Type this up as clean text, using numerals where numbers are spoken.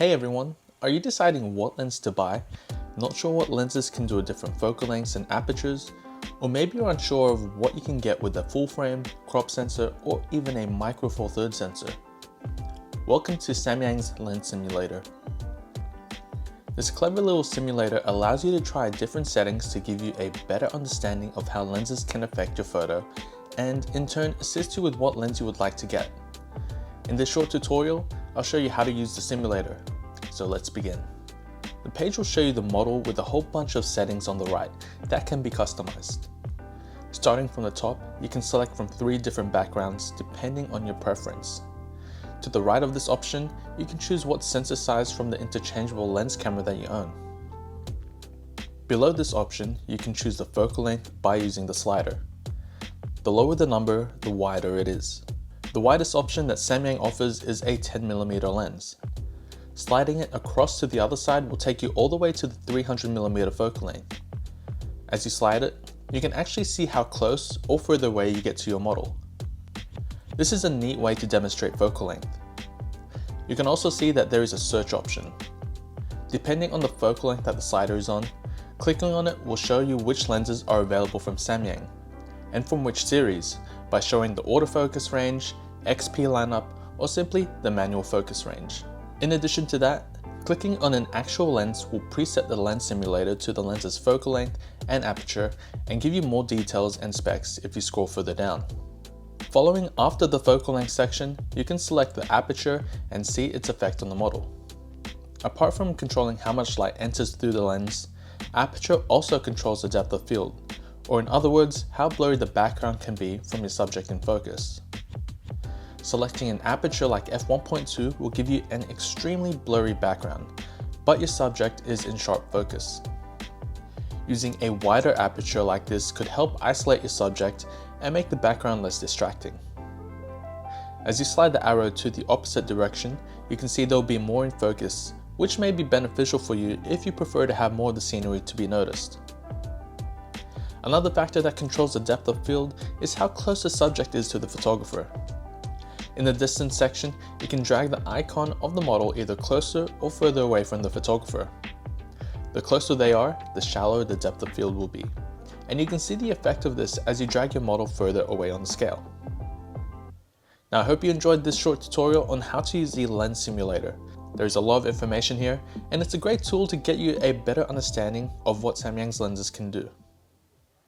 Hey everyone, are you deciding what lens to buy? Not sure what lenses can do at different focal lengths and apertures? Or maybe you're unsure of what you can get with a full frame, crop sensor, or even a micro four thirds sensor? Welcome to Samyang's Lens Simulator. This clever little simulator allows you to try different settings to give you a better understanding of how lenses can affect your photo and in turn assist you with what lens you would like to get. In this short tutorial, I'll show you how to use the simulator. So let's begin. The page will show you the model with a whole bunch of settings on the right that can be customized. Starting from the top, you can select from 3 different backgrounds depending on your preference. To the right of this option, you can choose what sensor size from the interchangeable lens camera that you own. Below this option, you can choose the focal length by using the slider. The lower the number, the wider it is. The widest option that Samyang offers is a 10mm lens. Sliding it across to the other side will take you all the way to the 300mm focal length. As you slide it, you can actually see how close or further away you get to your model. This is a neat way to demonstrate focal length. You can also see that there is a search option. Depending on the focal length that the slider is on, clicking on it will show you which lenses are available from Samyang, and from which series, by showing the autofocus range, XP lineup, or simply the manual focus range. In addition to that, clicking on an actual lens will preset the lens simulator to the lens's focal length and aperture and give you more details and specs if you scroll further down. Following after the focal length section, you can select the aperture and see its effect on the model. Apart from controlling how much light enters through the lens, aperture also controls the depth of field, or in other words, how blurry the background can be from your subject in focus. Selecting an aperture like f1.2 will give you an extremely blurry background, but your subject is in sharp focus. Using a wider aperture like this could help isolate your subject and make the background less distracting. As you slide the arrow to the opposite direction, you can see there will be more in focus, which may be beneficial for you if you prefer to have more of the scenery to be noticed. Another factor that controls the depth of field is how close the subject is to the photographer. In the distance section, you can drag the icon of the model either closer or further away from the photographer. The closer they are, the shallower the depth of field will be, and you can see the effect of this as you drag your model further away on the scale. Now I hope you enjoyed this short tutorial on how to use the lens simulator. There's a lot of information here, and it's a great tool to get you a better understanding of what Samyang's lenses can do.